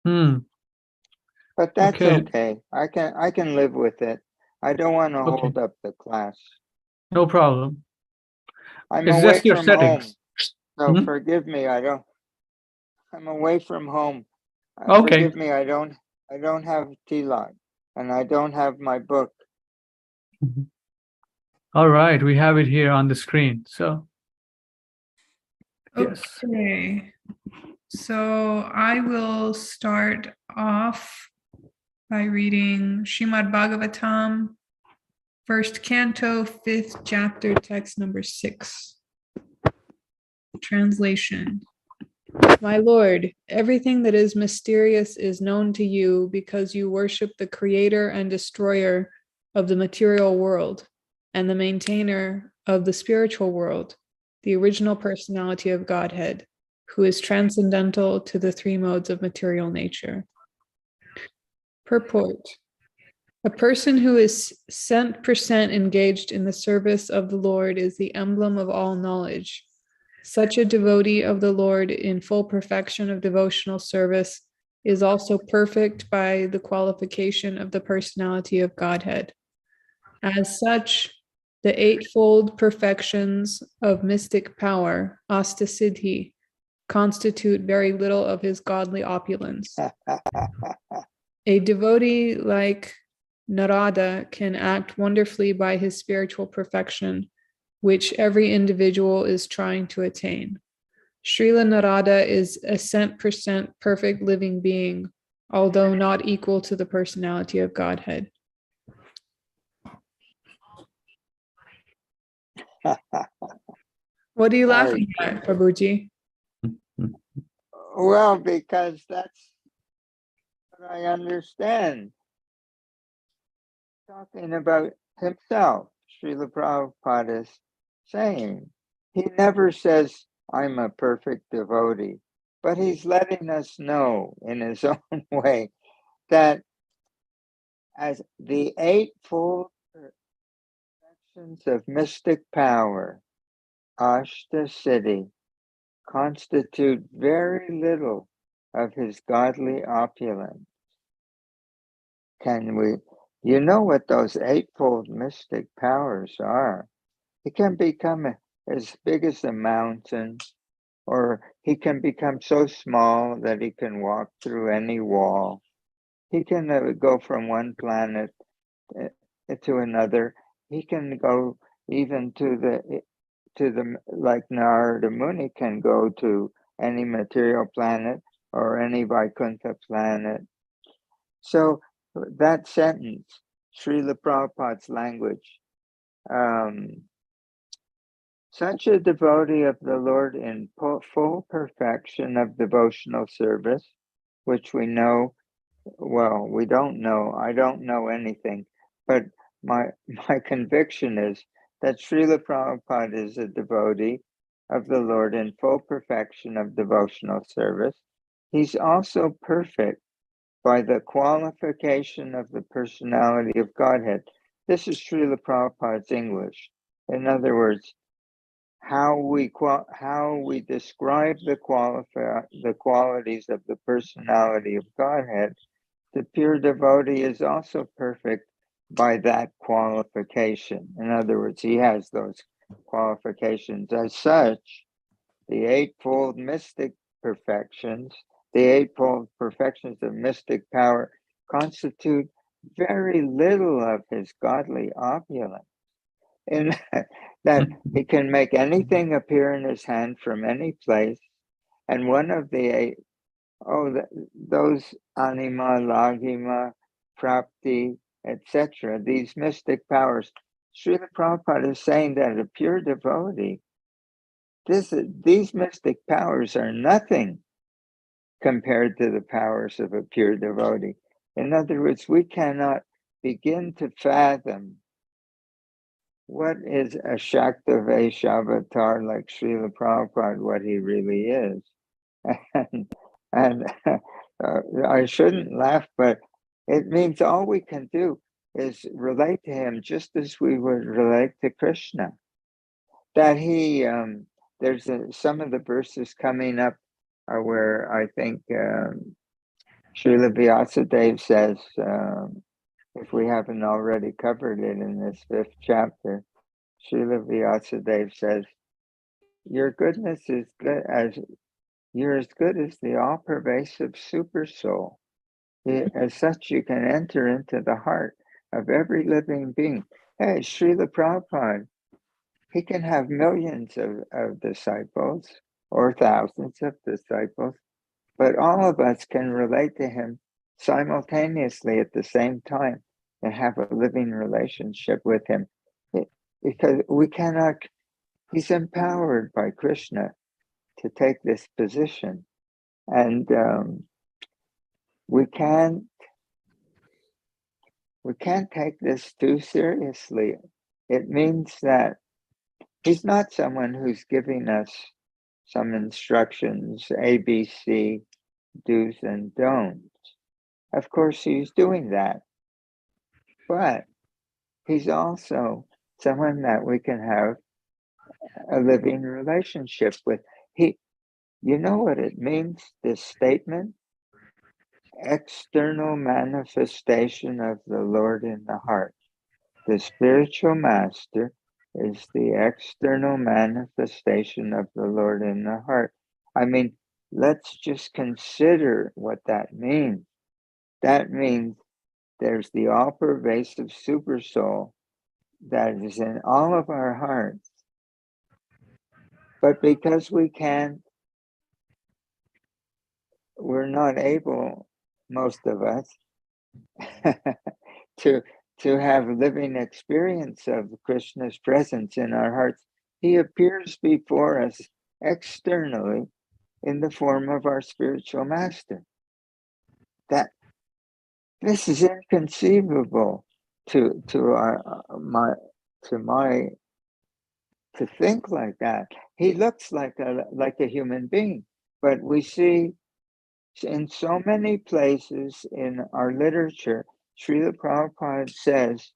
Hmm. But that's Okay. okay. I can live with it. I don't want to Okay. hold up the class. No problem. I'm It's away just your from home, settings. so Mhm. forgive me. I'm away from home. Okay. Forgive me. I don't have tilak, and I don't have my book. Mhm. All right. We have it here on the screen. So, yes. Okay. So I will start off by reading Srimad Bhagavatam, first canto, fifth chapter, text number 6. Translation. My Lord, everything that is mysterious is known to you because you worship the creator and destroyer of the material world and the maintainer of the spiritual world, the original personality of Godhead, who is transcendental to the three modes of material nature. Purport. A person who is 100% engaged in the service of the Lord is the emblem of all knowledge. Such a devotee of the Lord in full perfection of devotional service is also perfect by the qualification of the personality of Godhead. As such, the eightfold perfections of mystic power, Astasiddhi, constitute very little of his godly opulence. A devotee like Narada can act wonderfully by his spiritual perfection, which every individual is trying to attain. Srila Narada is a 100% perfect living being, although not equal to the personality of Godhead. What are you laughing at, Prabhuji? Well, because that's what I understand. Talking about himself, Srila Prabhupada is saying. He never says, I'm a perfect devotee, but he's letting us know in his own way that as the eightfold perfections of mystic power, Ashtasiddhi, constitute very little of his godly opulence. You know what those eightfold mystic powers are? He can become as big as a mountain, or he can become so small that he can walk through any wall. He can go from one planet to another. He can go even to the like Narada Muni can go to any material planet or any Vaikuntha planet. So that sentence, Srila Prabhupada's language, such a devotee of the Lord in full perfection of devotional service, which we know, well, we don't know, I don't know anything, but my conviction is that Srila Prabhupada is a devotee of the Lord in full perfection of devotional service. He's also perfect by the qualification of the personality of Godhead. This is Srila Prabhupada's English. In other words, how we describe the qualities of the personality of Godhead, the pure devotee is also perfect by that qualification. In other words, he has those qualifications. As such, the eightfold mystic perfections, the eightfold perfections of mystic power constitute very little of his godly opulence. In that he can make anything appear in his hand from any place. And one of the eight, those anima, lagima, prapti, etc., these mystic powers, Srila Prabhupada is saying that a pure devotee, these mystic powers are nothing compared to the powers of a pure devotee. In other words, we cannot begin to fathom what is a Shaktavesh avatar like Srila Prabhupada, what he really is. And I shouldn't laugh, but it means all we can do is relate to him just as we would relate to Krishna. That he, there's some of the verses coming up where I think Srila Vyasadeva says, if we haven't already covered it in this 5th chapter, Srila Vyasadeva says, your goodness is good as you're as good as the all-pervasive super soul. As such, you can enter into the heart of every living being. Hey, Srila Prabhupada, he can have millions of disciples or thousands of disciples, but all of us can relate to him simultaneously at the same time and have a living relationship with him. Because we cannot, he's empowered by Krishna to take this position. And we can't take this too seriously. It means that he's not someone who's giving us some instructions, ABC, do's and don'ts. Of course, he's doing that, but he's also someone that we can have a living relationship with. You know what it means, this statement? External manifestation of the Lord in the heart. The spiritual master is the external manifestation of the Lord in the heart. I mean, let's just consider what that means. That means there's the all-pervasive super soul that is in all of our hearts. But because we're not able, most of us, to have living experience of Krishna's presence in our hearts, he appears before us externally in the form of our spiritual master. That this is inconceivable to think like that. He looks like a human being, but we see in so many places in our literature, Srila Prabhupada says,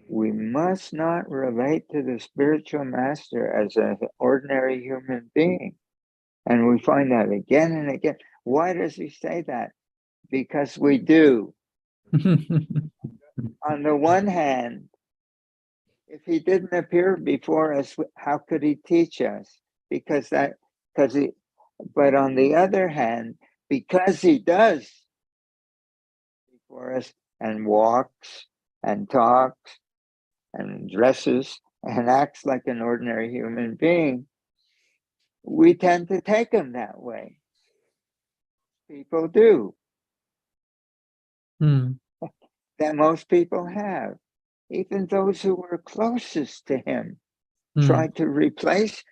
we must not relate to the spiritual master as an ordinary human being. And we find that again and again. Why does he say that? Because we do. On the one hand, if he didn't appear before us, how could he teach us? But on the other hand, because he does before us and walks and talks and dresses and acts like an ordinary human being, we tend to take him that way. People do. That most people have. Even those who were closest to him tried to replace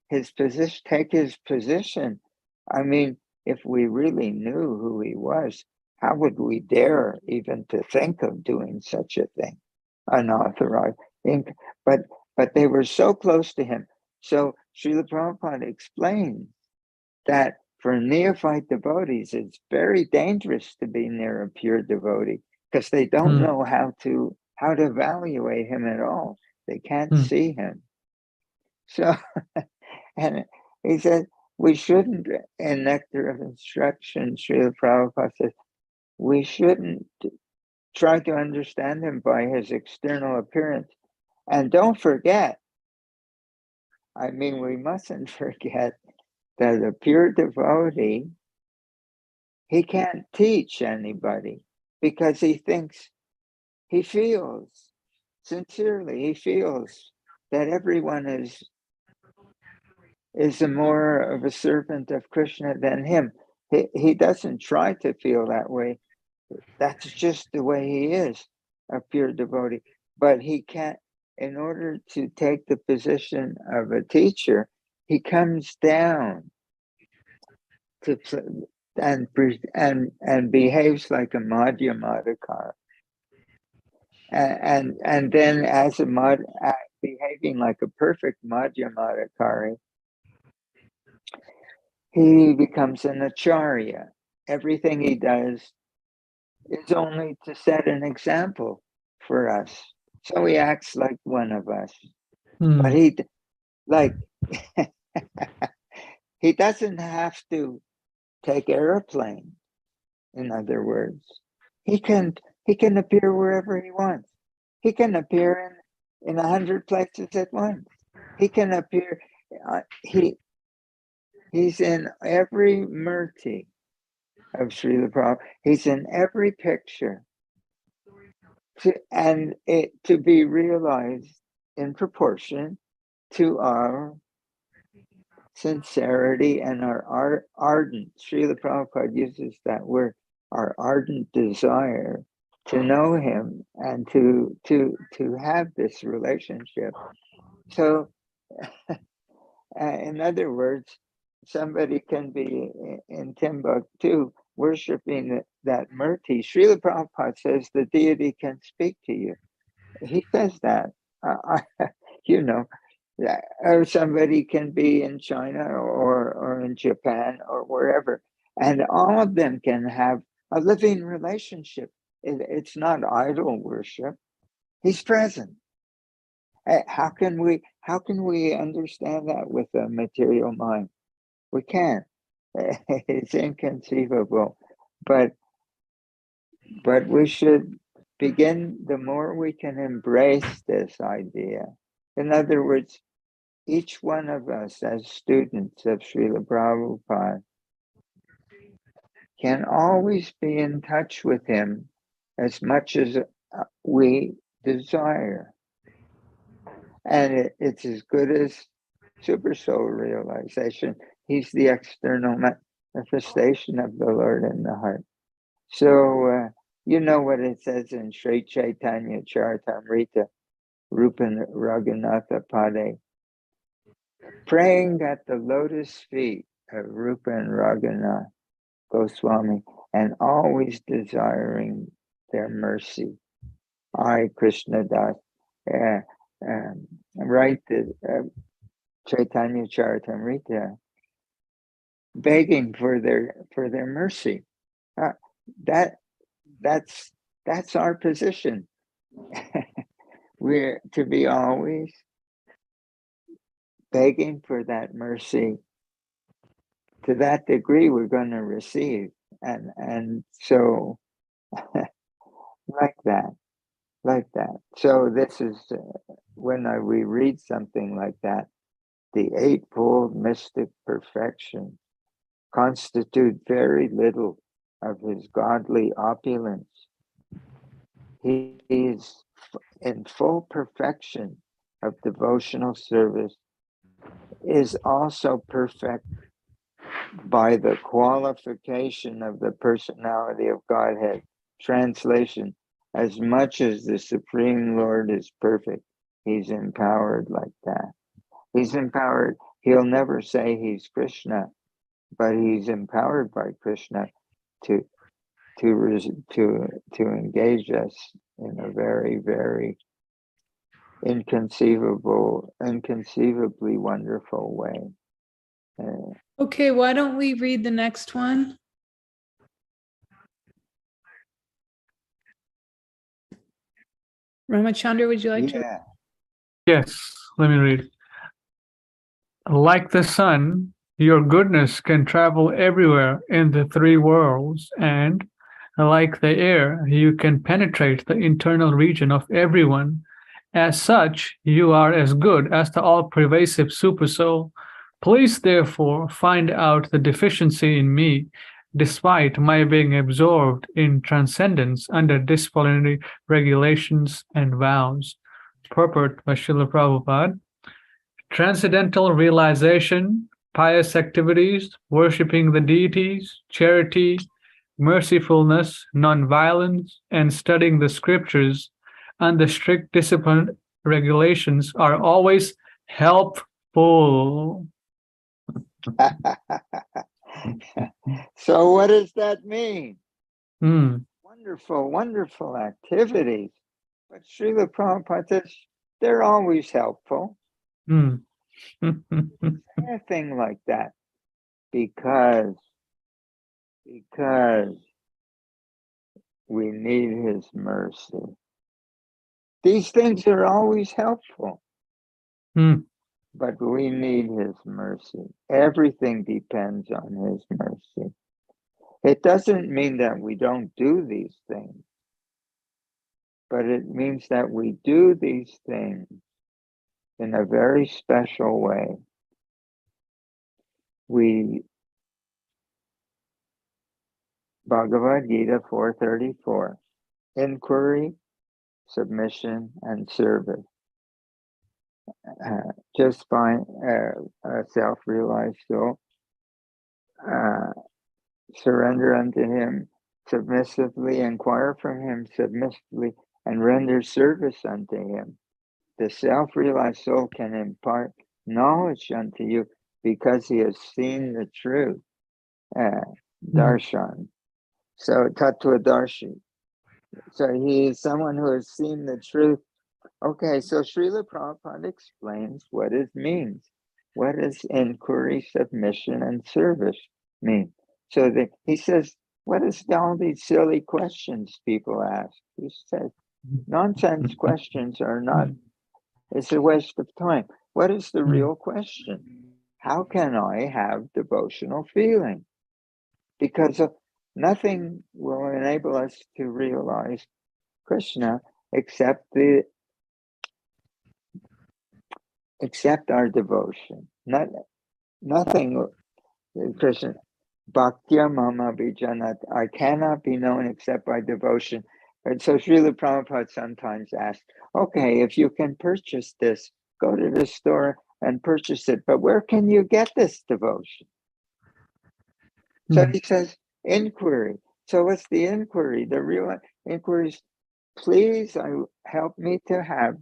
his position, take his position. I mean, if we really knew who he was, how would we dare even to think of doing such a thing, unauthorized? But they were so close to him. So Srila Prabhupada explains that for neophyte devotees, it's very dangerous to be near a pure devotee because they don't know how to evaluate him at all. They can't see him. So, and he said, we shouldn't, in Nectar of Instruction, Srila Prabhupada says, we shouldn't try to understand him by his external appearance. And don't forget, I mean, we mustn't forget that a pure devotee, he can't teach anybody because he feels that everyone is more of a servant of Krishna than him. He doesn't try to feel that way. That's just the way he is, a pure devotee. But he can't, in order to take the position of a teacher, he comes down to and behaves like a Madhyamadikara. And then as behaving like a perfect Madhyamadikari, he becomes an acharya. Everything he does is only to set an example for us. So he acts like one of us. But he doesn't have to take airplane. In other words, he can appear wherever he wants. He can appear in 100 places at once. He can appear. He's in every murti of Srila Prabhupada. He's in every picture, to be realized in proportion to our sincerity and our ardent, Srila Prabhupada uses that word, our ardent desire to know him and to have this relationship. So, in other words, somebody can be in Timbuktu worshiping that Murti. Srila Prabhupada says the deity can speak to you. He says that. You know, or somebody can be in China or in Japan or wherever, and all of them can have a living relationship. It's not idol worship. He's present. How can we understand that with a material mind? We can't. It's inconceivable. But we should begin, the more we can embrace this idea. In other words, each one of us as students of Srila Prabhupada can always be in touch with him as much as we desire. And it's as good as super soul realization. He's the external manifestation of the Lord in the heart. So, you know what it says in Sri Chaitanya Charitamrita, Rupa Raghunatha Pade, praying at the lotus feet of Rupa and Raghunath Goswami and always desiring their mercy. I, Krishna Das, write the Chaitanya Charitamrita, begging for their mercy. That's our position. We're to be always begging for that mercy. To that degree, we're going to receive, and so like that. So this is when we read something like that, the eightfold mystic perfection constitute very little of his godly opulence. He is in full perfection of devotional service, is also perfect by the qualification of the personality of Godhead. Translation, as much as the Supreme Lord is perfect, he's empowered like that. He's empowered. He'll never say he's Krishna, but he's empowered by Krishna to engage us in a very, very inconceivably wonderful way. Okay, why don't we read the next one? Ramachandra, would you like to? Yes, let me read. Like the sun, your goodness can travel everywhere in the three worlds, and like the air, you can penetrate the internal region of everyone. As such, you are as good as the all-pervasive Supersoul. Please, therefore, find out the deficiency in me, despite my being absorbed in transcendence under disciplinary regulations and vows. Purport by Srila Prabhupada. Transcendental realization, pious activities, worshipping the deities, charity, mercifulness, non-violence, and studying the scriptures under strict discipline regulations are always helpful. So what does that mean? Mm. Wonderful activities. But Srila Prabhupada says they're always helpful. Mm. A thing like that because we need his mercy. These things are always helpful, but we need his mercy. Everything depends on his mercy. It doesn't mean that we don't do these things, but it means that we do these things in a very special way. Bhagavad Gita 4:34, inquiry, submission, and service. Just find a self-realized soul, surrender unto him submissively, inquire from him submissively, and render service unto him. The self-realized soul can impart knowledge unto you because he has seen the truth. Darshan. So Tattva Darshi. So he is someone who has seen the truth. Okay, so Srila Prabhupada explains what it means. What does inquiry, submission, and service mean? So he says, what is all these silly questions people ask? He says, nonsense questions are not, it's a waste of time. What is the real question? How can I have devotional feeling? Because nothing will enable us to realize Krishna except our devotion. Nothing, Krishna. Bhaktya mama vijanat. I cannot be known except by devotion. And so Srila Prabhupada sometimes asks, okay, if you can purchase this, go to the store and purchase it. But where can you get this devotion? So he says, inquiry. So what's the inquiry? The real inquiry is, please help me to have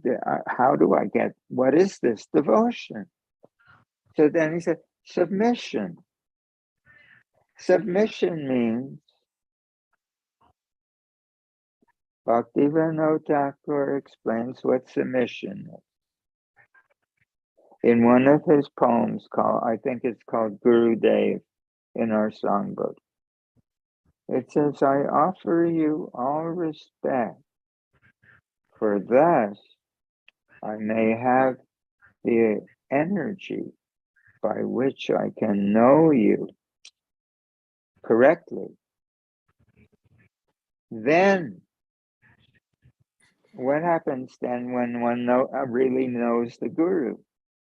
how do I get, what is this devotion? So then he said, submission. Submission means, Bhaktivinoda Thakur explains what submission is. In one of his poems I think it's called Guru Dev in our songbook. It says, I offer you all respect, for thus I may have the energy by which I can know you correctly. Then, what happens then when one really knows the Guru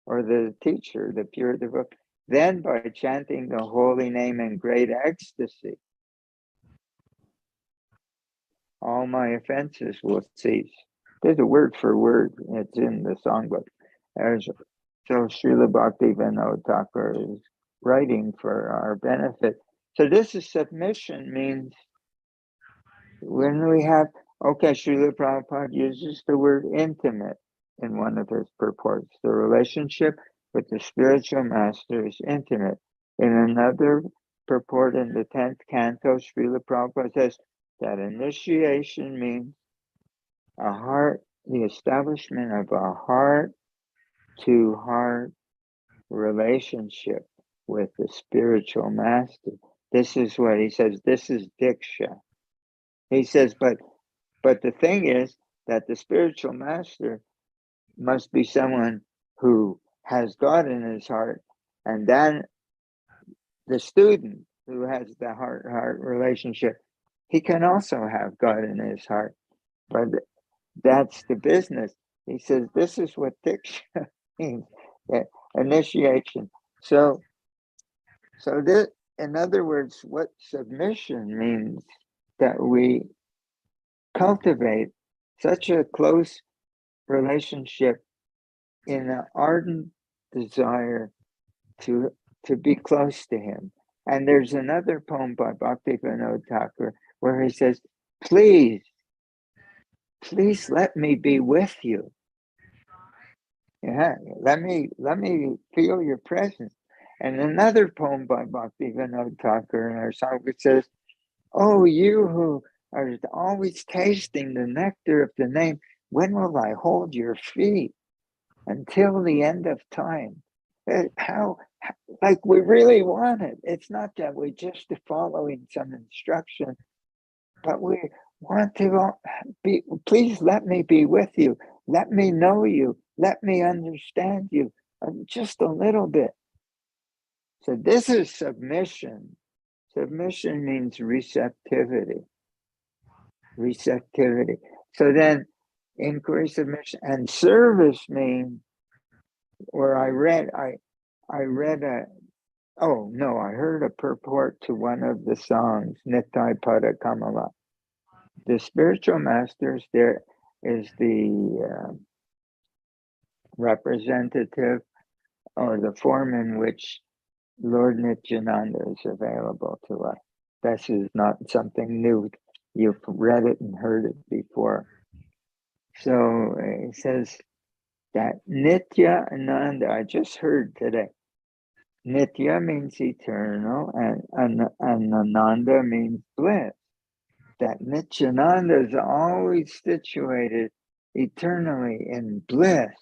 or the teacher, the pure devotee? Then by chanting the holy name in great ecstasy, all my offenses will cease. There's a word for word. It's in the songbook. So Srila Bhaktivinoda Thakur is writing for our benefit. So this is submission, means when we have, okay, Srila Prabhupada uses the word intimate in one of his purports. The relationship with the spiritual master is intimate. In another purport in the 10th canto, Srila Prabhupada says that initiation means the establishment of a heart-to-heart relationship with the spiritual master. This is what he says, this is Diksha. He says, but the thing is that the spiritual master must be someone who has God in his heart, and then the student who has the heart-to-heart relationship, he can also have God in his heart. But that's the business. He says, this is what Diksha means, initiation. So this, in other words, what submission means, that we cultivate such a close relationship in an ardent desire to be close to him. And there's another poem by Bhaktivinoda Thakur where he says, please let me be with you. Yeah, let me feel your presence. And another poem by Bhaktivinoda Thakur in our song, which says, oh, you who are always tasting the nectar of the name, when will I hold your feet until the end of time? How like we really want it. It's not that we're just following some instruction, but we want to be, please let me be with you. Let me know you. Let me understand you just a little bit. So this is submission. Submission means receptivity. Receptivity. So then inquiry, submission, and service means, where I read I heard a purport to one of the songs, Nittai Pada Kamala. The spiritual masters, there is the representative or the form in which Lord Nityananda is available to us. This is not something new. You've read it and heard it before. So it says that Nitya Ananda, I just heard today. Nitya means eternal, and Ananda means bliss. That Nityananda is always situated eternally in bliss.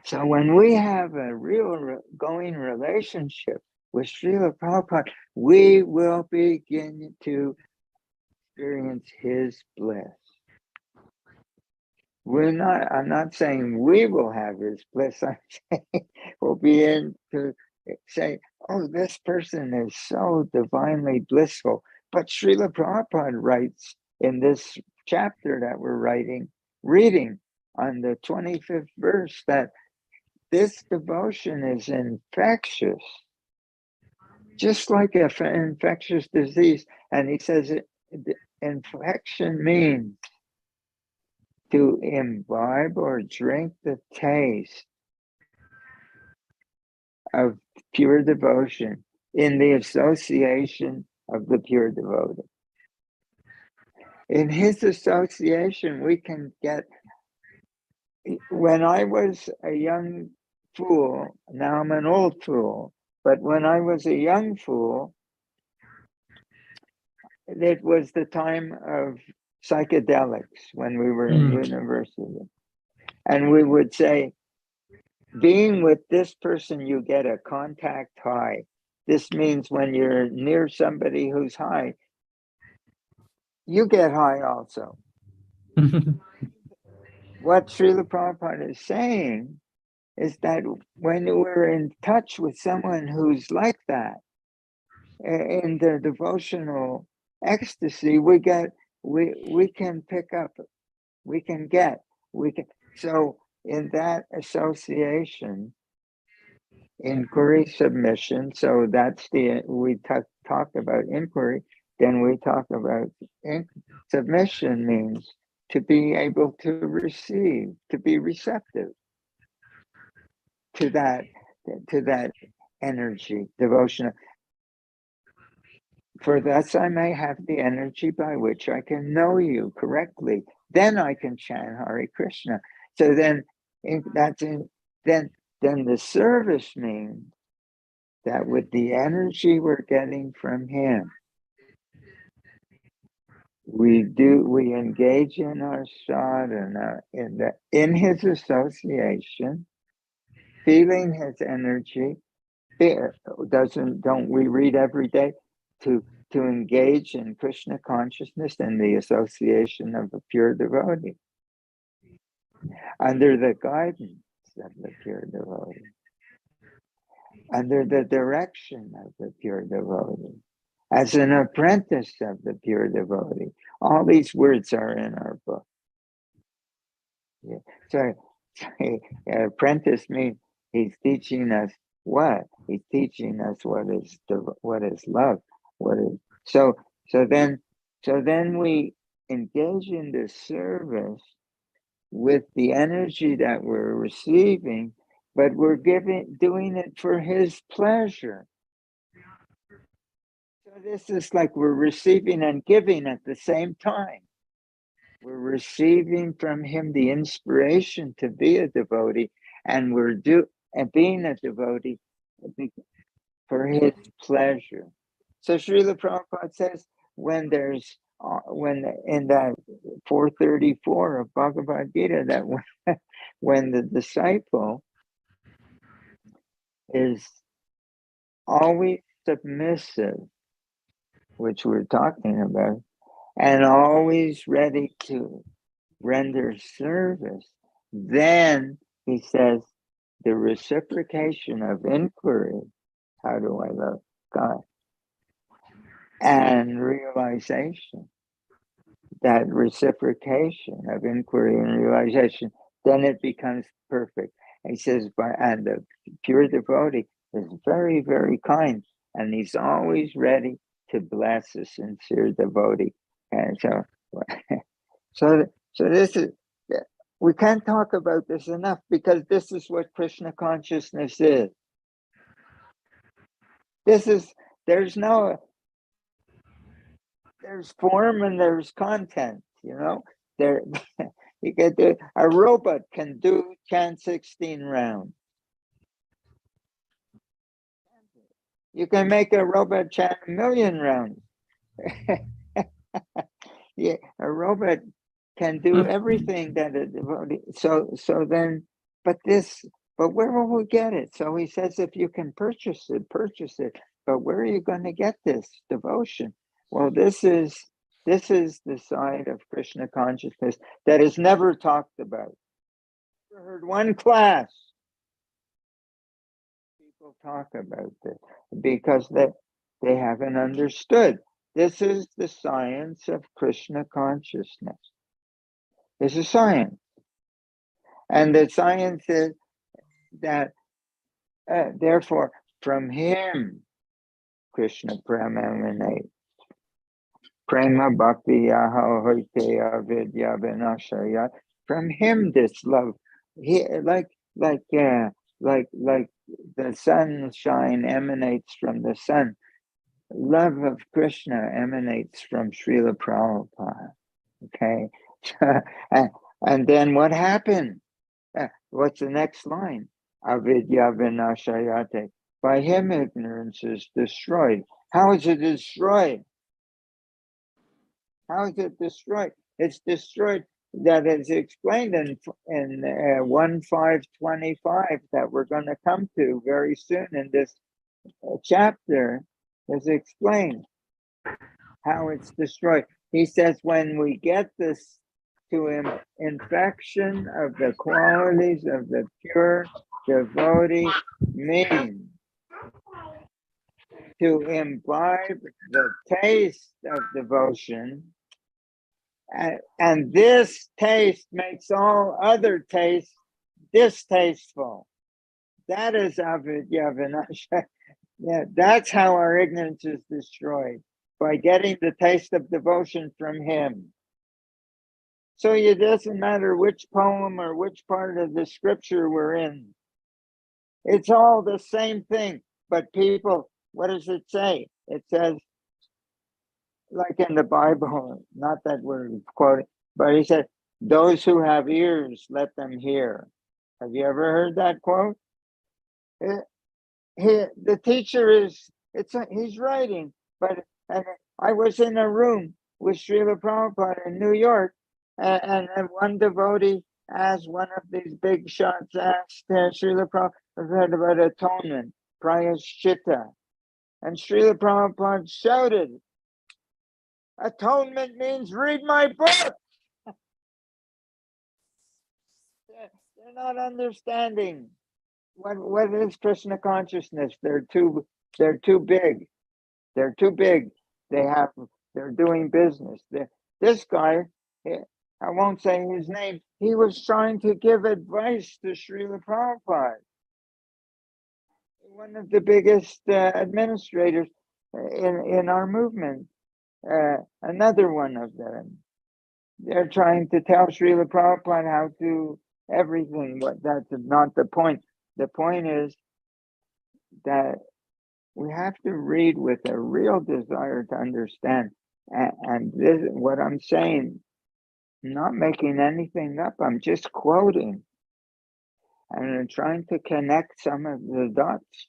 So when we have a real going relationship with Srila Prabhupada, we will begin to experience his bliss. I'm not saying we will have his bliss. I'm saying we'll begin to say, oh, this person is so divinely blissful. But Srila Prabhupada writes in this chapter that we're reading on the 25th verse, that this devotion is infectious, just like an infectious disease. And he says infection means to imbibe or drink the taste of pure devotion in the association of the pure devotee. In his association, we can get, when I was a young fool, now I'm an old fool, but when I was a young fool, it was the time of psychedelics when we were in university. And we would say, being with this person, you get a contact high. This means when you're near somebody who's high, you get high also. What Srila Prabhupada is saying is that when we're in touch with someone who's like that, in the devotional ecstasy, we can pick up, so in that association, inquiry, submission, so that's we talked about inquiry, then we talk about submission means to be able to receive, to be receptive to that energy, devotional. For thus I may have the energy by which I can know you correctly. Then I can chant Hare Krishna. So then then the service means that with the energy we're getting from him, we engage in our sadhana in his association, feeling his energy. Don't we read every day to engage in Krishna consciousness and the association of a pure devotee under the guidance of the pure devotee, under the direction of the pure devotee, as an apprentice of the pure devotee. All these words are in our book. Yeah. So apprentice means he's teaching us what? He's teaching us what is love. So then we engage in this service with the energy that we're receiving, but we're doing it for his pleasure. So this is like we're receiving and giving at the same time. We're receiving from him the inspiration to be a devotee, and being a devotee for his pleasure. So Srila Prabhupada says when in that 434 of Bhagavad Gita, that when the disciple is always submissive, which we're talking about, and always ready to render service, then he says the reciprocation of inquiry, how do I love God? and realization, that reciprocation of inquiry and realization, then it becomes perfect. And he says, and the pure devotee is very, very kind, and he's always ready to bless a sincere devotee. And so, so this is, we can't talk about this enough, because this is what Krishna consciousness is. There's form and there's content, there. You get a robot can chant 16 rounds. You can make a robot chant 1,000,000 rounds. Yeah, a robot can do everything that a devotee. So then, but where will we get it? So he says, if you can purchase it, purchase it. But where are you going to get this devotion? Well, this is the side of Krishna consciousness that is never talked about. I heard one class people talk about this, because they haven't understood. This is the science of Krishna consciousness. This is science. And the science is that, therefore, from him, Krishna prema emanates. Prema bhakti yaha hoite avidya vinashaya. From him, this love, like the sunshine emanates from the sun. Love of Krishna emanates from Srila Prabhupada. Okay, and then what happened? What's the next line? Avidya vinashayate. By him, ignorance is destroyed. How is it destroyed? How is it destroyed? It's destroyed. That is explained in 1.5.25 that we're going to come to very soon in this chapter. Is explained how it's destroyed. He says, when we get this to infection of the qualities of the pure devotee, means to imbibe the taste of devotion, and this taste makes all other tastes distasteful. That is avidya vinasha. Yeah, that's how our ignorance is destroyed, by getting the taste of devotion from him. So it doesn't matter which poem or which part of the scripture we're in. It's all the same thing. But people, what does it say? It says, like in the Bible, not that we're quoting, but he said, those who have ears, let them hear. Have you ever heard that quote? The teacher he's writing, but I was in a room with Srila Prabhupada in New York, and one devotee asked, one of these big shots asked Srila Prabhupada about atonement, prayaschitta, and Srila Prabhupada shouted, atonement means read my book. They're not understanding. What is Krishna consciousness? They're too big. They're too big. They're doing business. This guy, I won't say his name, he was trying to give advice to Srila Prabhupada, one of the biggest administrators in our movement. Another one of them. They're trying to tell Srila Prabhupada how to everything. That's not the point. The point is that we have to read with a real desire to understand. And this, what I'm saying, I'm not making anything up. I'm just quoting. And I'm trying to connect some of the dots.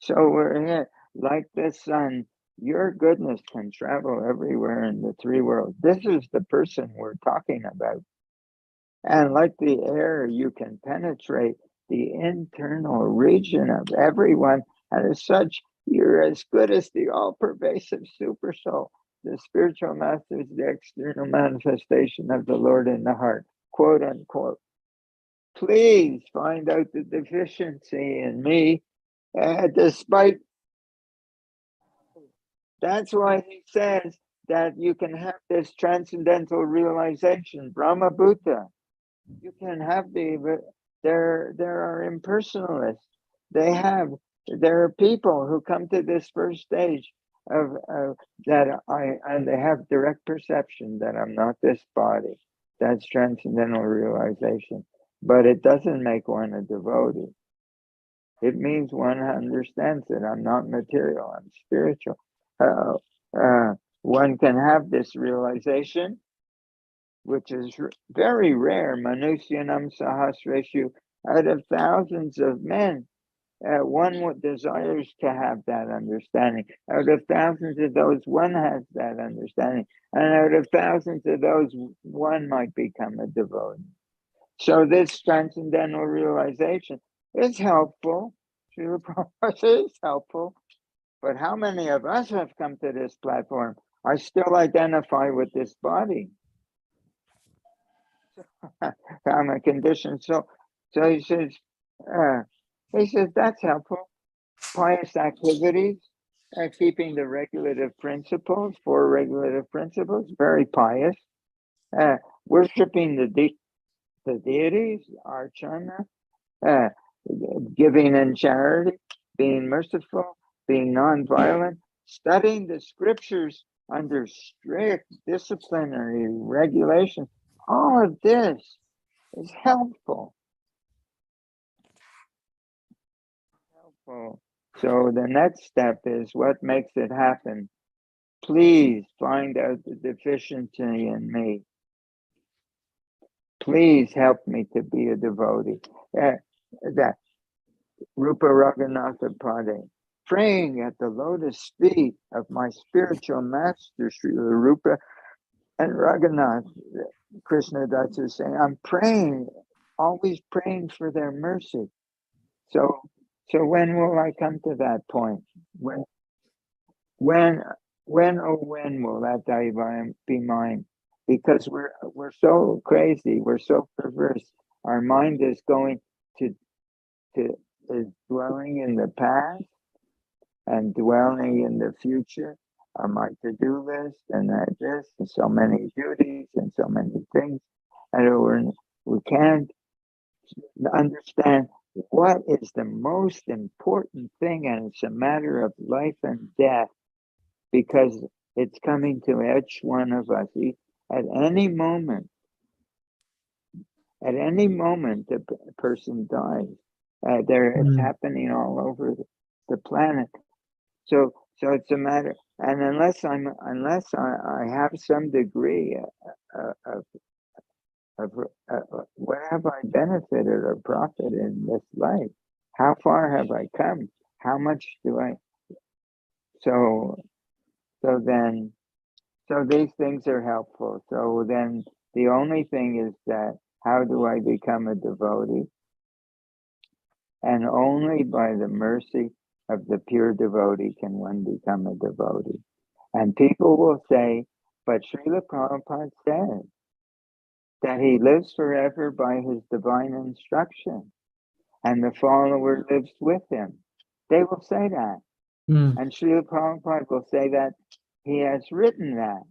So we're here, like the sun. Your goodness can travel everywhere in the three worlds. This is the person we're talking about. And like the air, you can penetrate the internal region of everyone. And as such, you're as good as the all-pervasive super soul. The spiritual master is the external manifestation of the Lord in the heart, quote unquote. Please find out the deficiency in me, despite That's why he says that you can have this transcendental realization, Brahma Bhuta. You can have there are impersonalists. There are people who come to this first stage of and they have direct perception that I'm not this body. That's transcendental realization. But it doesn't make one a devotee. It means one understands that I'm not material, I'm spiritual. One can have this realization, which is very rare. Manusyanam Sahasreshu, out of thousands of men, one desires to have that understanding. Out of thousands of those, one has that understanding. And out of thousands of those, one might become a devotee. So this transcendental realization is helpful. Srila Prabhupada is helpful. But how many of us have come to this platform? I still identify with this body. I'm a condition. So he says that's helpful. Pious activities, keeping the regulative principles, 4 regulative principles, very pious. Worshipping the deities, archana, giving in charity, being merciful, being non-violent, studying the scriptures under strict disciplinary regulations. All of this is helpful. So the next step is, what makes it happen? Please find out the deficiency in me. Please help me to be a devotee. That Rupa Raghunatha Pade, praying at the lotus feet of my spiritual master, Srila Rupa and Raghunath. Krishna Das is saying, I'm praying, always praying for their mercy. So when will I come to that point? When will that day be mine? Because we're so crazy, we're so perverse. Our mind is going is dwelling in the past and dwelling in the future. On my to-do list and this, and so many duties and so many things, and we can't understand what is the most important thing, and it's a matter of life and death, because it's coming to each one of us. At any moment, a person dies. It's happening all over the planet. So it's a matter, and unless I have some degree of what have I benefited or profited in this life? How far have I come? How much do I? So these things are helpful. So then the only thing is that, how do I become a devotee? And only by the mercy of the pure devotee can one become a devotee. And people will say, but Srila Prabhupada said that he lives forever by his divine instruction, and the follower lives with him. They will say that. And Srila Prabhupada will say that he has written that.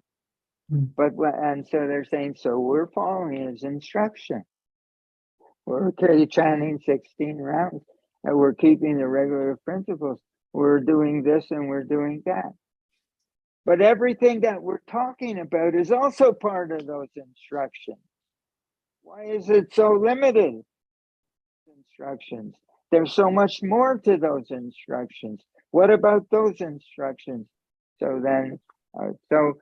And so they're saying, so we're following his instruction. We're chanting 16 rounds, and we're keeping the regular principles. We're doing this and we're doing that. But everything that we're talking about is also part of those instructions. Why is it so limited? Instructions. There's so much more to those instructions. What about those instructions? So then, so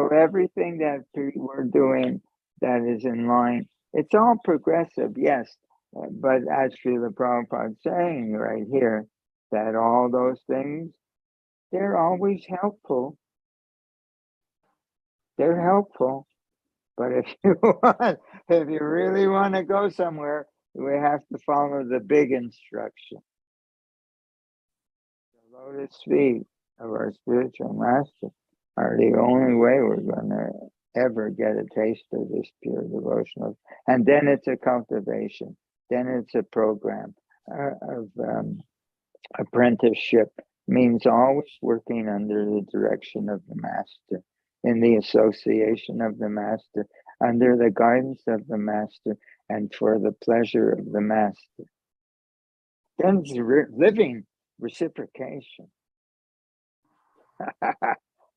everything that we're doing that is in line, it's all progressive, yes. But as Srila Prabhupada is saying right here, that all those things, they're always helpful. They're helpful. But if you really want to go somewhere, we have to follow the big instruction. The lotus feet of our spiritual master are the only way we're going to ever get a taste of this pure devotional. And then it's a cultivation. Then it's a program of apprenticeship means always working under the direction of the master, in the association of the master, under the guidance of the master, and for the pleasure of the master. Then living reciprocation.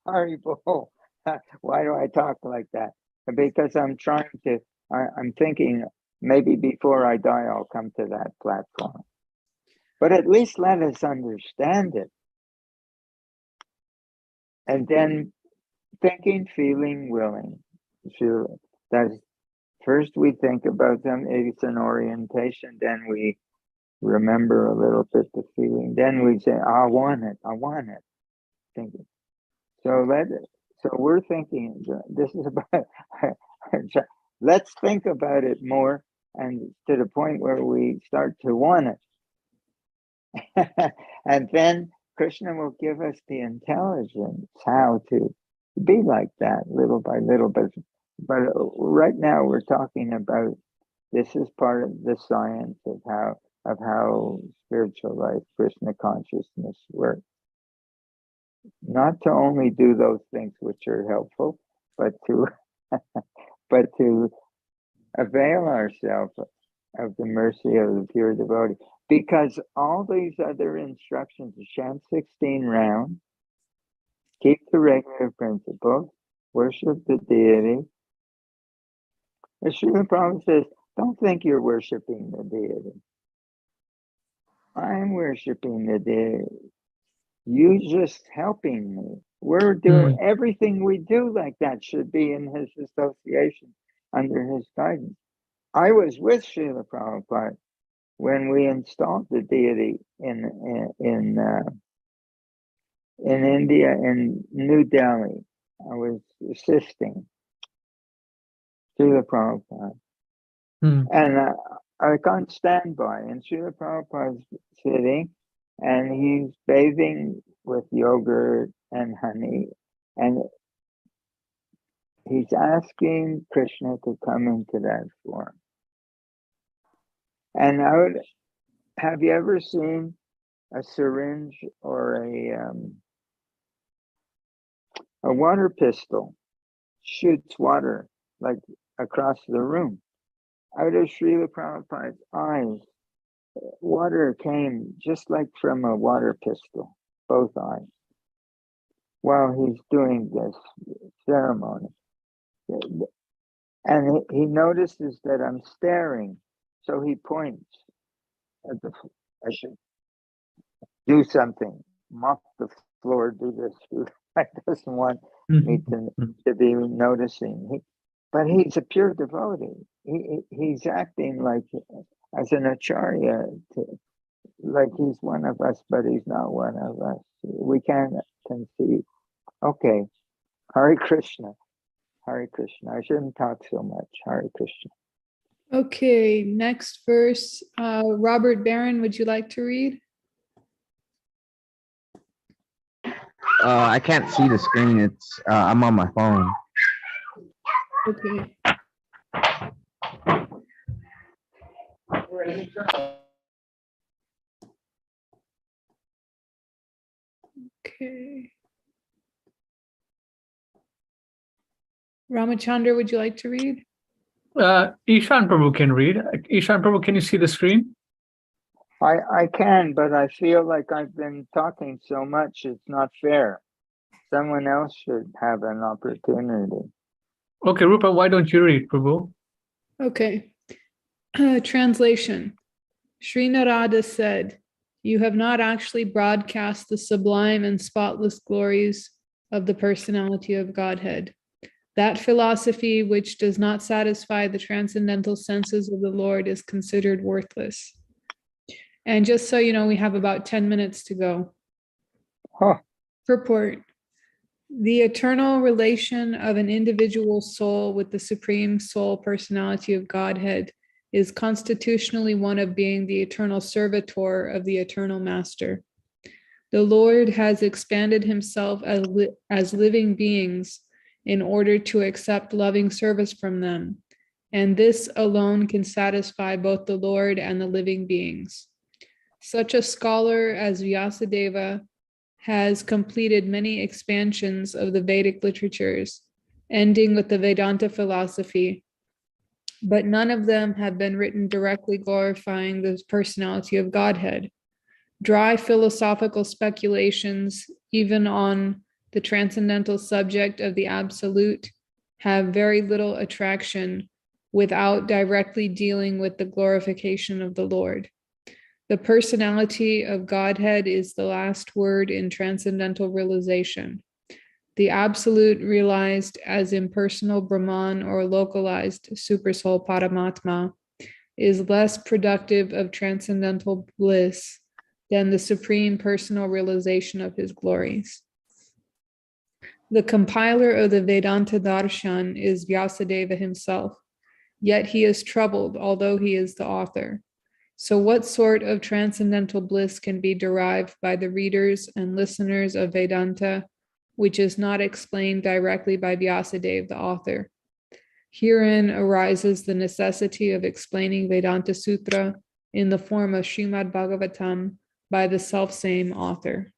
Haribol. Why do I talk like that? Because I'm thinking maybe before I die, I'll come to that platform. But at least let us understand it. And then thinking, feeling, willing. That's first we think about them. It's an orientation. Then we remember a little bit the feeling. Then we say, I want it. I want it. Thinking. So we're thinking. This is about. Let's think about it more, and to the point where we start to want it. And then Krishna will give us the intelligence how to be like that, little by little. But right now we're talking about, this is part of the science of how spiritual life, Krishna consciousness works. Not to only do those things which are helpful, but to avail ourselves of the mercy of the pure devotee. Because all these other instructions, chant 16 rounds, keep the regular principles, worship the deity. As Srila Prabhupada says, don't think you're worshiping the deity. I'm worshiping the deity. You just helping me. We're doing everything we do like that should be in his association, under his guidance. I was with Srila Prabhupada when we installed the deity in India, in New Delhi. I was assisting Srila Prabhupada. And I can't stand by, and Srila Prabhupada's sitting, and he's bathing with yogurt and honey, and he's asking Krishna to come into that form. And have you ever seen a syringe or a water pistol shoots water like across the room? Out of Srila Prabhupada's eyes, water came just like from a water pistol, both eyes, while he's doing this ceremony. And he notices that I'm staring, so he points at I should do something, mop the floor, do this. He doesn't want me to be noticing. But he's a pure devotee. He's acting like as an acharya, like he's one of us, but he's not one of us. We can't conceive. Okay, Hare Krishna, Hare Krishna. I shouldn't talk so much. Hare Krishna. Okay, next verse. Robert Barron, would you like to read? I can't see the screen. It's I'm on my phone. Okay. Okay. Ramachandra, would you like to read? Ishan Prabhu can read. Ishan Prabhu, can you see the screen? I can, but I feel like I've been talking so much, it's not fair. Someone else should have an opportunity. Okay, Rupa, why don't you read, Prabhu? Okay. Translation. Sri Narada said, "You have not actually broadcast the sublime and spotless glories of the personality of Godhead. That philosophy which does not satisfy the transcendental senses of the Lord is considered worthless." And just so you know, we have about 10 minutes to go. Purport. The eternal relation of an individual soul with the Supreme Soul Personality of Godhead is constitutionally one of being the eternal servitor of the eternal Master. The Lord has expanded himself as living beings in order to accept loving service from them, and this alone can satisfy both the Lord and the living beings. Such a scholar as Vyasadeva has completed many expansions of the Vedic literatures, ending with the Vedanta philosophy, but none of them have been written directly glorifying the personality of Godhead. Dry philosophical speculations, even on the transcendental subject of the absolute, have very little attraction without directly dealing with the glorification of the Lord. The personality of Godhead is the last word in transcendental realization. The absolute realized as impersonal Brahman or localized supersoul Paramatma is less productive of transcendental bliss than the supreme personal realization of his glories. The compiler of the Vedanta Darshan is Vyasadeva himself, yet he is troubled, although he is the author. So what sort of transcendental bliss can be derived by the readers and listeners of Vedanta, which is not explained directly by Vyasadeva, the author? Herein arises the necessity of explaining Vedanta Sutra in the form of Srimad Bhagavatam by the selfsame author.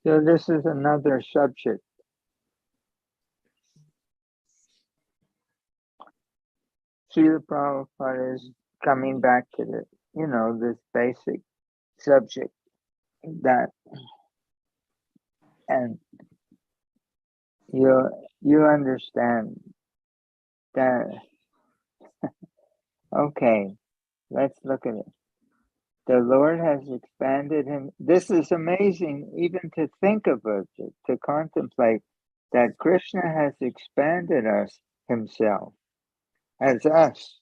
So this is another subject. Srila Prabhupada is coming back to this basic subject that, and you understand that. Okay, let's look at it. The Lord has expanded him. This is amazing even to think about it, to contemplate that Krishna has expanded himself as us.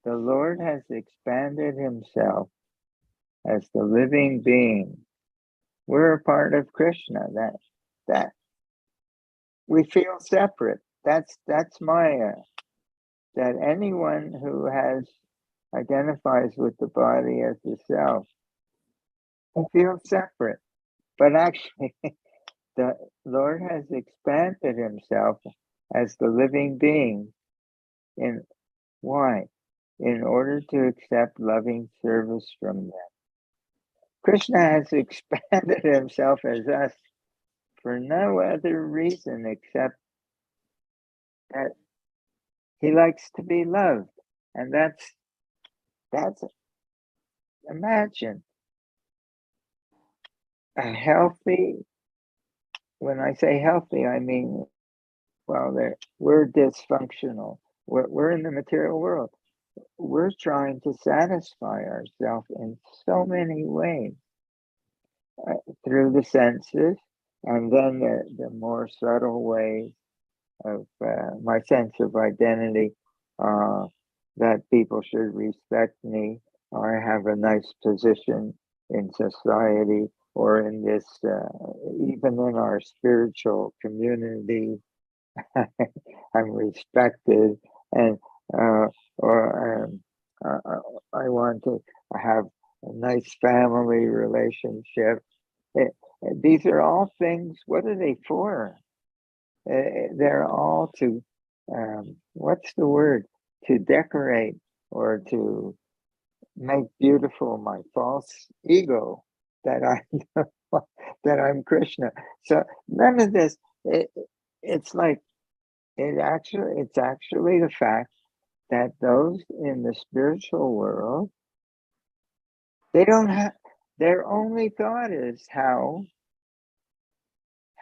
The Lord has expanded himself as the living being. We're a part of Krishna. That we feel separate. That's my that anyone who identifies with the body as the self feels separate. But actually, the Lord has expanded himself as the living being. Why? In order to accept loving service from them. Krishna has expanded himself as us for no other reason except that he likes to be loved. And that's imagine a healthy, when I say healthy, I mean, well, we're dysfunctional. We're in the material world. We're trying to satisfy ourselves in so many ways through the senses, and then the more subtle ways of my sense of identity, that people should respect me, or I have a nice position in society, or in this, even in our spiritual community, I'm respected, and I want to have a nice family relationship. These are all things. What are they for? They're all to, what's the word? To decorate or to make beautiful my false ego that I'm Krishna. So none of this. It's like it's actually the fact that those in the spiritual world, they don't have, their only thought is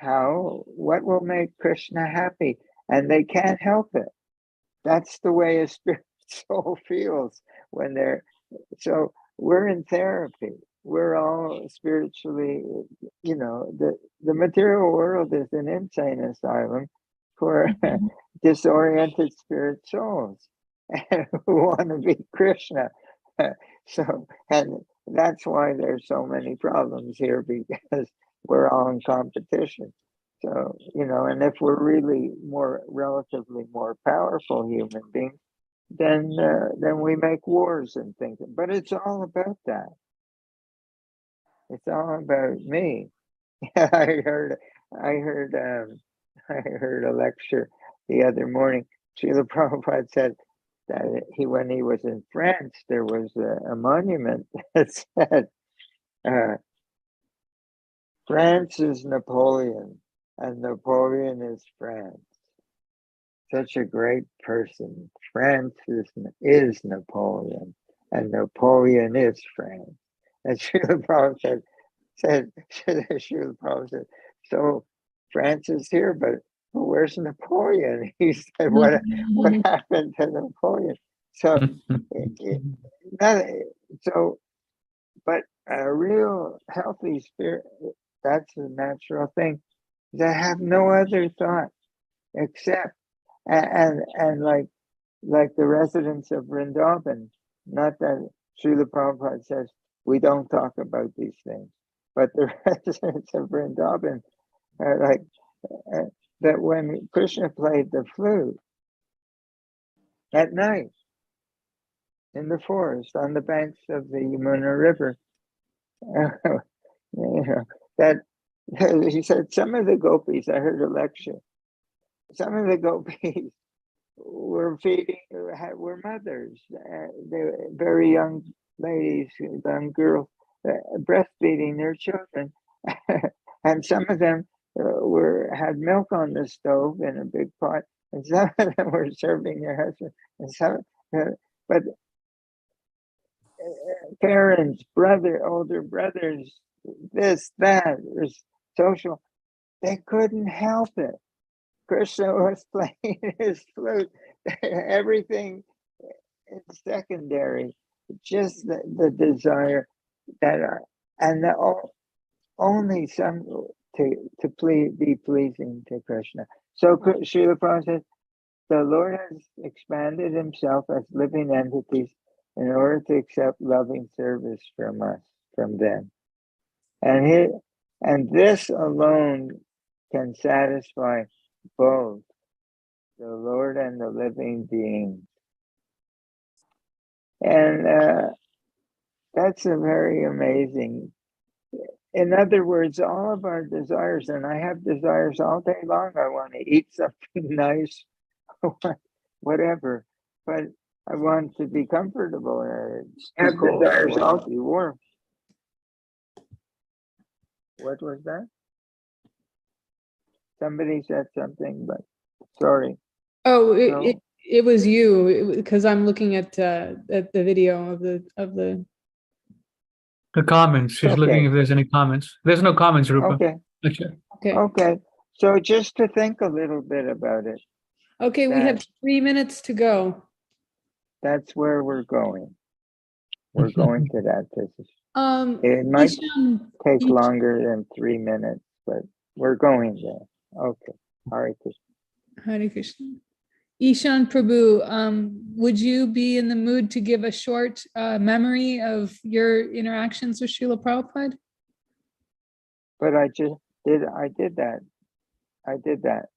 what will make Krishna happy, and they can't help it. That's the way a spirit soul feels when so we're in therapy. We're all spiritually, the material world is an insane asylum for disoriented spirit souls who want to be Krishna. So, and that's why there's so many problems here, because we're all in competition. So, and if we're really relatively more powerful human beings, then we make wars and things. But it's all about that. It's all about me. I heard I heard a lecture the other morning. Srila Prabhupada said that when he was in France, there was a monument that said, France is Napoleon and Napoleon is France. Such a great person. France is Napoleon and Napoleon is France. And Srila Prabhupada said, Srila Prabhupada said, so France is here, but where's Napoleon? He said, what happened to Napoleon? So, but a real healthy spirit, that's a natural thing. They have no other thought except, and like the residents of Vrindavan, not that Srila Prabhupada says we don't talk about these things, but the residents of Vrindavan are like that when Krishna played the flute at night in the forest on the banks of the Yamuna River, that he said some of the gopis, I heard a lecture, some of the gopis were mothers. They were very young ladies, young girls, breastfeeding their children. And some of them had milk on the stove in a big pot, and some of them were serving their husband. And but parents, older brothers, this, that, social, they couldn't help it. Krishna was playing his flute. Everything is secondary. Just the desire that only some to be pleasing to Krishna. So Srila Prabhupada says, the Lord has expanded himself as living entities in order to accept loving service from us, from them. And this alone can satisfy both the Lord and the living beings. And that's a very amazing. In other words, all of our desires, and I have desires all day long. I want to eat something nice, whatever, but I want to be comfortable. I have desires all to be warm. What was that? Somebody said something, but sorry. Oh, it was you, because I'm looking at the video of the comments. She's looking if there's any comments. There's no comments, Rupa. Okay. Okay. So just to think a little bit about it. Okay, we have 3 minutes to go. That's where we're going. We're going to that position. It might take longer than 3 minutes, but we're going there. Okay. Hare Krishna. Hare Krishna. Ishan Prabhu, would you be in the mood to give a short memory of your interactions with Srila Prabhupada? But I did that.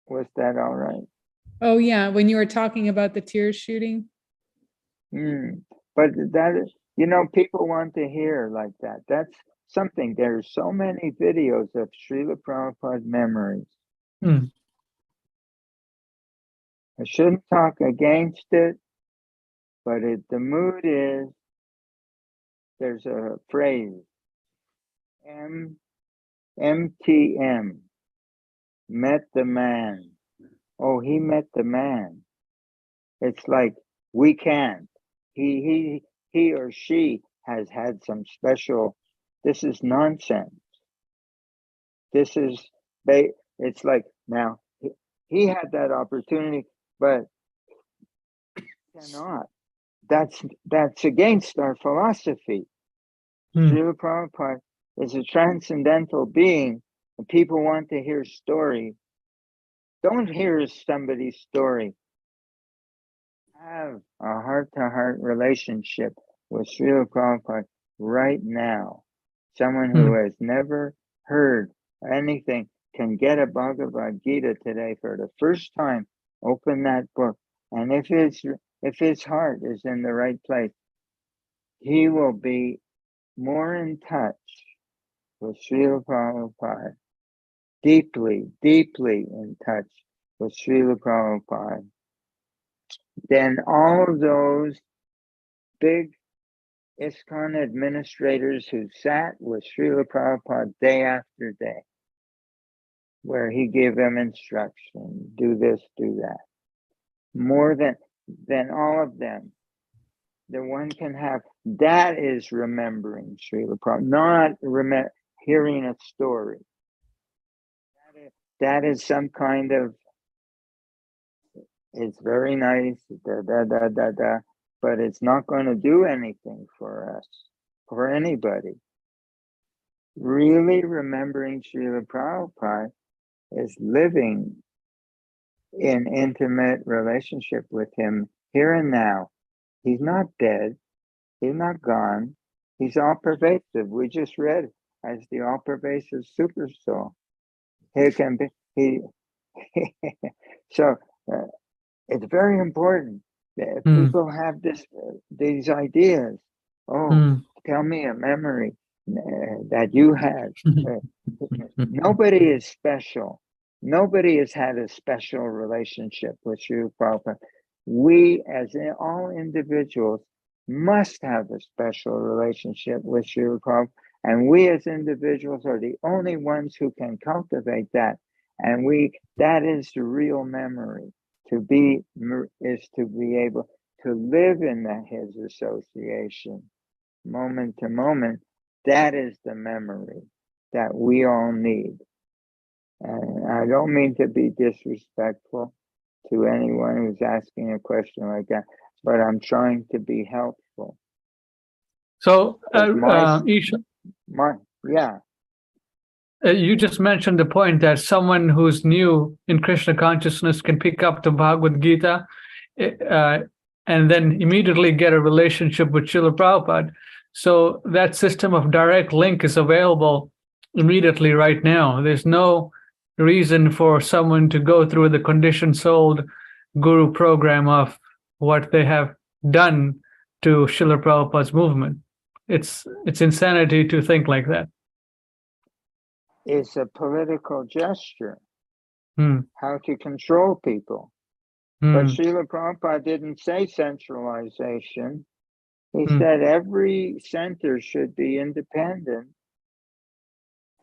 Was that all right? Oh yeah, when you were talking about the tears shooting. But that is, people want to hear like that. That's something. There's so many videos of Srila Prabhupada memories. I shouldn't talk against it, but the mood is, there's a phrase, MTM, met the man. Oh, he met the man. It's like, we can't. He or she has had some special, this is nonsense. It's like, now, he had that opportunity, but cannot. That's against our philosophy. Srila Prabhupada is a transcendental being, and people want to hear story. Don't hear somebody's story. Have a heart-to-heart relationship with Srila Prabhupada right now. Someone who has never heard anything can get a Bhagavad Gita today for the first time. Open that book, and if his heart is in the right place, he will be more in touch with Srila Prabhupada deeply, deeply in touch with Srila Prabhupada, then all of those big ISKCON administrators who sat with Srila Prabhupada day after day, where he gave them instruction, do this, do that. More than all of them, the one can have, that is remembering Srila Prabhupada, not hearing a story. That is some kind of, it's very nice, but it's not going to do anything for us, for anybody. Really remembering Srila Prabhupada is living in intimate relationship with him here and now. He's not dead. He's not gone. He's all pervasive. We just read as the all pervasive super soul. He can be, so it's very important that people have these ideas. Oh, tell me a memory that you had. Nobody is special. Nobody has had a special relationship with Srila Prabhupada. We, as in all individuals, must have a special relationship with Srila Prabhupada, and we as individuals are the only ones who can cultivate that. And that is the real memory. To be able to live in his association, moment to moment. That is the memory that we all need. And I don't mean to be disrespectful to anyone who's asking a question like that, but I'm trying to be helpful. So, Ishan, yeah. You just mentioned the point that someone who's new in Krishna consciousness can pick up the Bhagavad Gita and then immediately get a relationship with Srila Prabhupada. So that system of direct link is available immediately right now. There's no reason for someone to go through the conditioned souled guru program of what they have done to Srila Prabhupada's movement. It's insanity to think like that. It's a political gesture, how to control people. But Srila Prabhupada didn't say centralization. He said every center should be independent.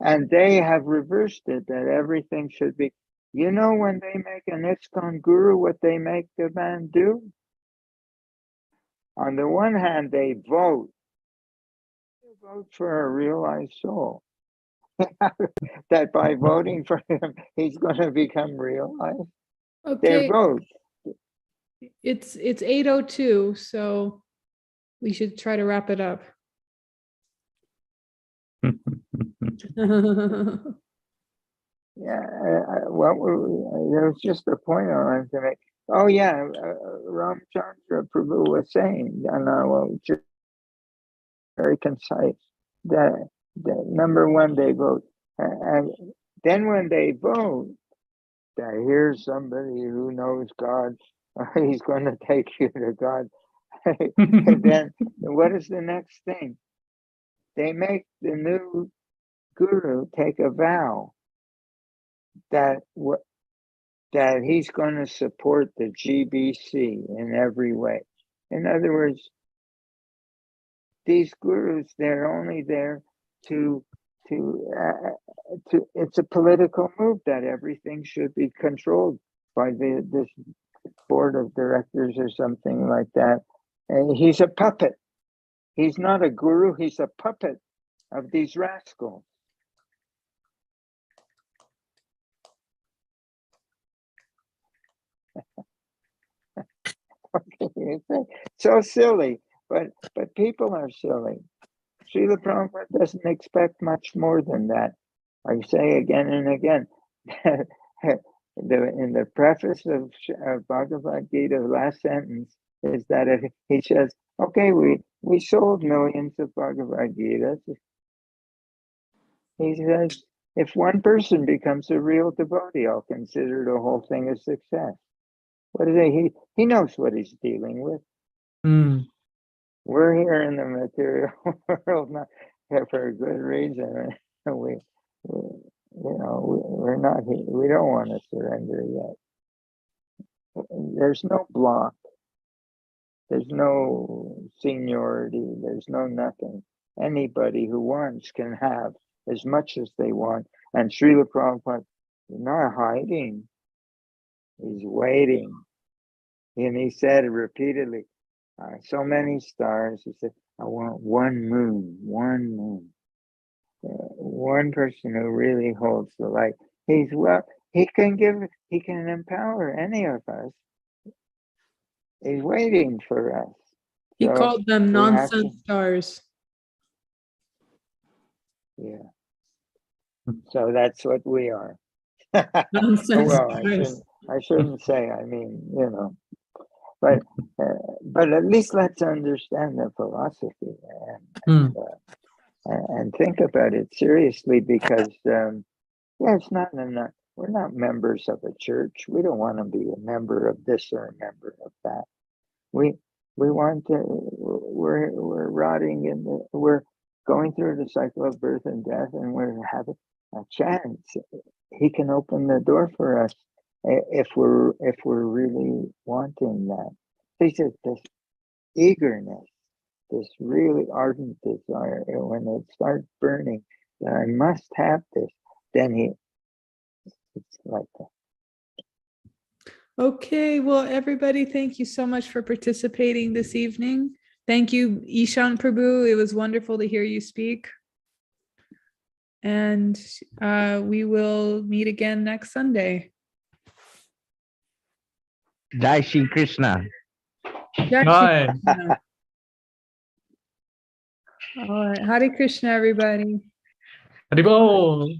And they have reversed it, that everything should be. You know, when they make an ISKCON guru, what they make the man do? On the one hand, they vote. They vote for a realized soul. That by voting for him, he's going to become realized. Okay. Their vote. It's 8:02, so we should try to wrap it up. Yeah, there was just a point I wanted to make. Oh yeah, Ramchandra Prabhu was saying, just very concise, that number one, they vote, and then when they vote, that here's somebody who knows God, he's going to take you to God. And then what is the next thing? They make the new guru take a vow that he's going to support the GBC in every way. In other words, these gurus, they're only there to it's a political move that everything should be controlled by this board of directors or something like that. And he's a puppet. He's not a guru, he's a puppet of these rascals. So silly, but people are silly. Srila Prabhupada doesn't expect much more than that. I say again and again, in the preface of Bhagavad Gita, the last sentence is that if he says, okay, we sold millions of Bhagavad Gitas. He says, if one person becomes a real devotee, I'll consider the whole thing a success. What is it? He knows what he's dealing with. We're here in the material world not for a good reason. we're not here. We don't want to surrender yet. There's no block. There's no seniority. There's no nothing. Anybody who wants can have as much as they want. And Srila Prabhupada is not hiding. He's waiting. And he said repeatedly, so many stars. He said, I want one moon, one moon. One person who really holds the light. He can empower any of us. He's waiting for us. He So called them we have nonsense stars. Yeah. So that's what we are. Nonsense Well, stars. I shouldn't say. I mean, but at least let's understand the philosophy and think about it seriously, because it's not enough. We're not members of a church. We don't want to be a member of this or a member of that. We want to. We're rotting we're going through the cycle of birth and death, and we're having a chance. He can open the door for us if we're really wanting that. He says this eagerness, this really ardent desire, when it starts burning, that I must have this, then it's like that. Okay, well, everybody, thank you so much for participating this evening. Thank you, Ishan Prabhu. It was wonderful to hear you speak. And we will meet again next Sunday. Jai Shri Krishna. Jai Bye. Krishna. All right, Hare Krishna, everybody. Haribol.